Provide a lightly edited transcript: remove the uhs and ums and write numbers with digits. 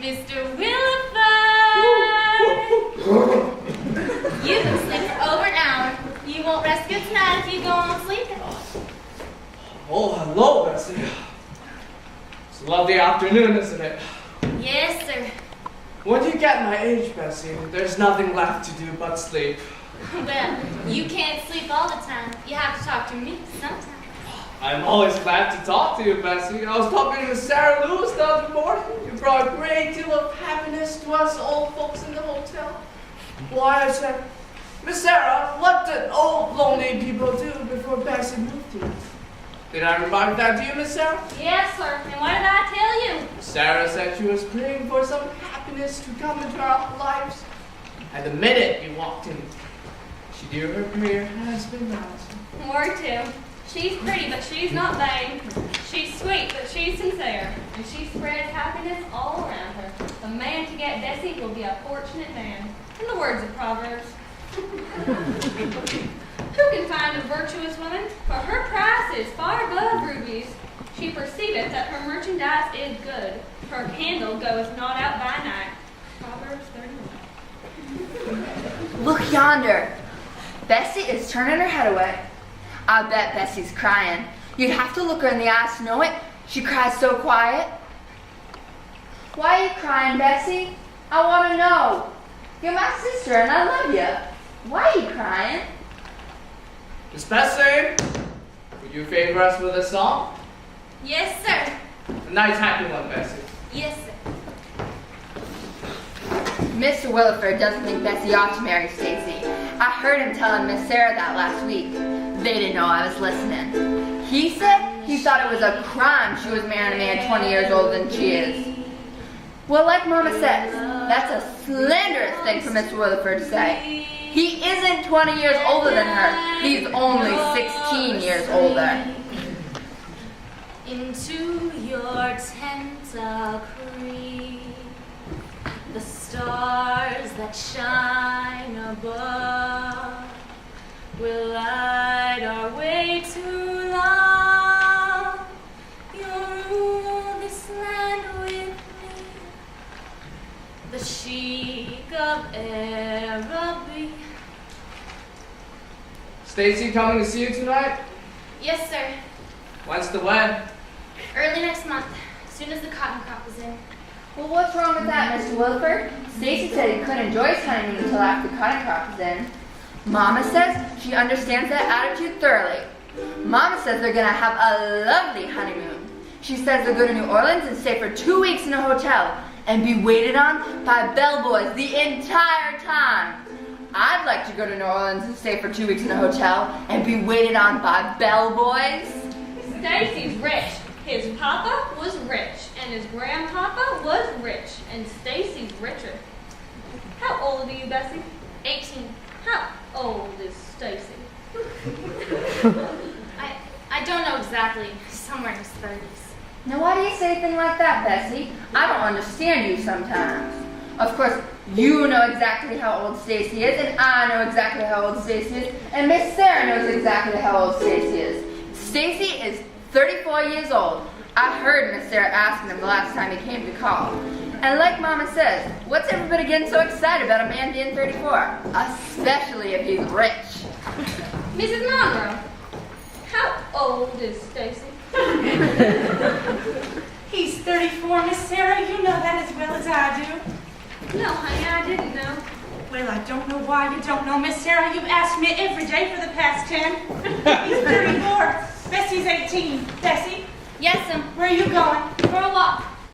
Mr. Williford! You've been asleep for over an hour. You won't rest good tonight if you go on sleeping. Oh, hello, Bessie. It's a lovely afternoon, isn't it? Yes, sir. When you get my age, Bessie, there's nothing left to do but sleep. Well, you can't sleep all the time. You have to talk to me sometimes. I'm always glad to talk to you, Bessie. I was talking to Sarah Lewis the other morning. You brought a great deal of happiness to us old folks in the hotel. Why, I said, Miss Sarah, what did old lonely people do before Bessie moved here? Did I remark that to you, Miss Sarah? Yes, sir. And what did I tell you? Sarah said she was praying for some happiness to come into our lives. And the minute you walked in, she knew her prayer has been answered. Word too. She's pretty, but she's not vain. She's sweet, but she's sincere. And she spreads happiness all around her. The man to get Bessie will be a fortunate man. In the words of Proverbs. Who can find a virtuous woman? For her price is far above rubies. She perceiveth that her merchandise is good. Her candle goeth not out by night. Proverbs 31. Look yonder. Bessie is turning her head away. I bet Bessie's crying. You'd have to look her in the eyes to know it. She cries so quiet. Why are you crying, Bessie? I want to know. You're my sister and I love you. Why are you crying? Miss Bessie, would you favor us with a song? Yes, sir. A nice happy one, Bessie. Yes, sir. Mr. Williford doesn't think Bessie ought to marry Stacy. I heard him telling Miss Sarah that last week. They didn't know I was listening. He said he thought it was a crime she was marrying a man 20 years older than she is. Well, like Mama says, that's a slanderous thing for Mr. Williford to say. He isn't 20 years older than her. He's only 16 years older. Into your tent I'll creep. The stars that shine above will light our way to love. You'll rule this land with me. The Sheik of Araby. Stacy coming to see you tonight? Yes, sir. When's the wed? Early next month, as soon as the cotton crop is in. Well, what's wrong with that, Mr. Williford? Stacy said he couldn't enjoy his honeymoon until after the cotton crop is in. Mama says she understands that attitude thoroughly. Mama says they're going to have a lovely honeymoon. She says they'll go to New Orleans and stay for 2 weeks in a hotel and be waited on by bellboys the entire time. I'd like to go to New Orleans and stay for 2 weeks in a hotel and be waited on by bellboys. Stacy's rich. His papa was rich, and his grandpapa was rich, and Stacy's richer. How old are you, Bessie? 18. How old is Stacy? I don't know exactly. Somewhere in his 30s. Now why do you say a thing like that, Bessie? I don't understand you sometimes. Of course, you know exactly how old Stacy is, and I know exactly how old Stacy is, and Miss Sarah knows exactly how old Stacy is. Stacy is 34 years old. I heard Miss Sarah asking him the last time he came to call. And like Mama says, what's everybody getting so excited about a man being 34? Especially if he's rich. Mrs. Monroe, how old is Stacy? He's 34, Miss Sarah. You know that as well as I do. No, honey, I didn't know. Well, I don't know why you don't know, Miss Sarah. You've asked me every day for the past 10. He's 34. Bessie's 18. Bessie, Yes, where are you going? for a walk.